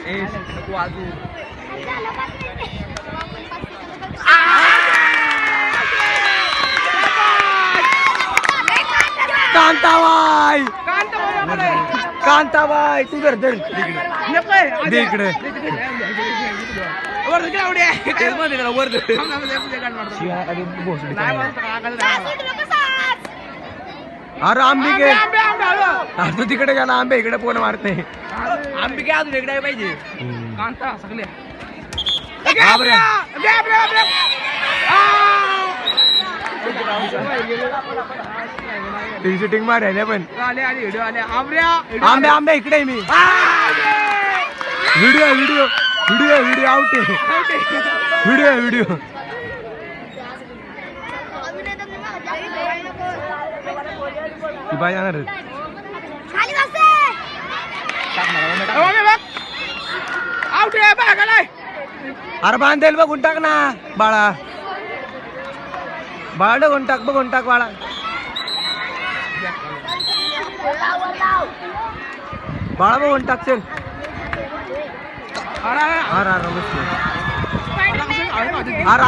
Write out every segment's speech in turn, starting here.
नको वाजू. कांताबाई कांताबाई तू धर धर इकडे अरे आंबिके तू तिकडे गेला आंबे इकडे पोन मारते आंबिके अजून वेगळा पाहिजे. कांता सगळे शूटिंग मारायला पण आले व्हिडिओ आले. आंबे आंबे इकडे मी video video video video out video video ती बाय जाणार आउट आहे बघालाय. अरे बांधेल बघून टाक ना बाळा बाळा बघून टाक बाळा बाळा बघून टाक चल. अरे अरे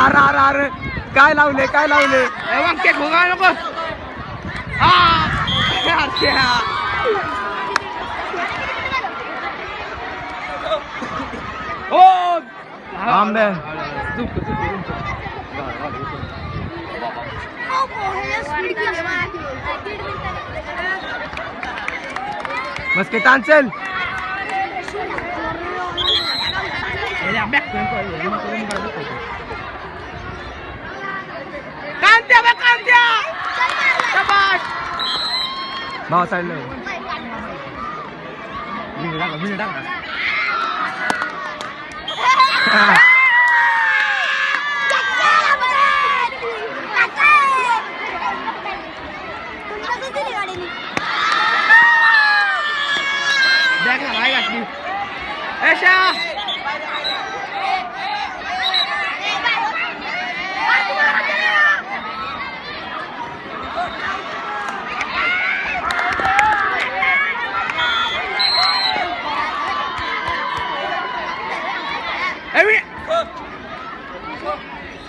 अरे अरे काय लावले वांकेट भोगा नको. आंबे मस्के तांचल भावा साईडला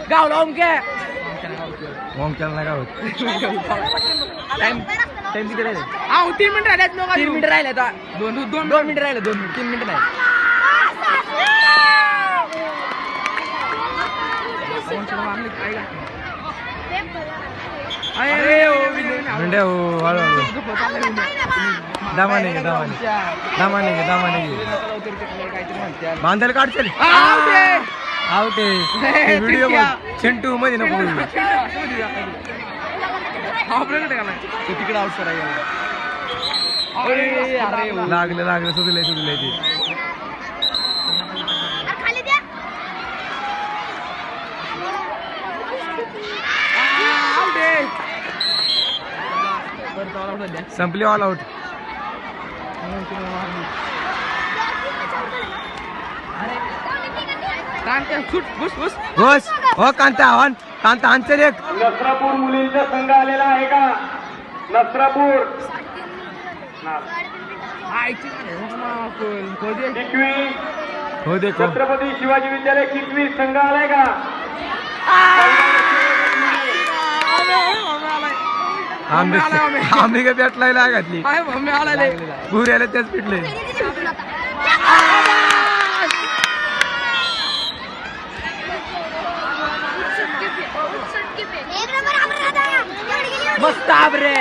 गावला ओमके ओमक्याला नाही गावत टाइम किती राहिले. 3 मिनिटं राहिले. 3 मिनिटं राहिले आता. 2 मिनिटं राहिले. 3 मिनिटं नाही. मिंडे हो हळूहळू दमाने बांधायला काढचल आउट आहे व्हिडिओ चिंटू मध्ये नको तिकडे आउट करायला लागलं सुधलंय ते संपली ऑल आउट. घोष हो कांता हांचल एक. नसरापूर मुलींचा संघ आलेला आहे का? नसरापूर हो दे छत्रपती शिवाजी विद्यालय कितवी संघ आलाय का? आंबे पेटलायला घातली पुऱ्याला त्याच पिटले. मस्त आबरे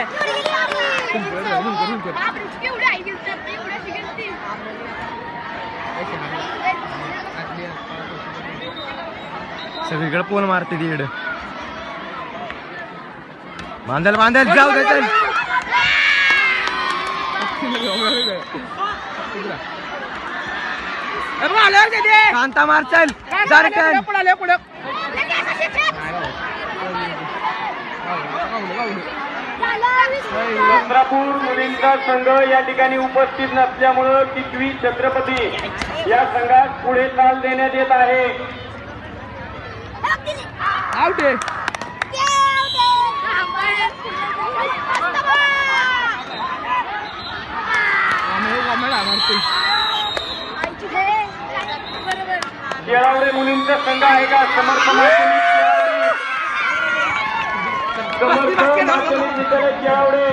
सगळीकडे पोल मारते तिकडे. बांधल जाऊ दे चल. कांता मार चल नसरापूर मुलींचा संघ या ठिकाणी उपस्थित नसल्यामुळं कितवी छत्रपती या संघात पुढे चाल देण्यात येत आहे. आउट आहे. केळावडे मुलींचा संघ आहे का? समर्थ माध्यमिक केळावडे. समर्थ माध्यमिक विद्यालय केळावडे.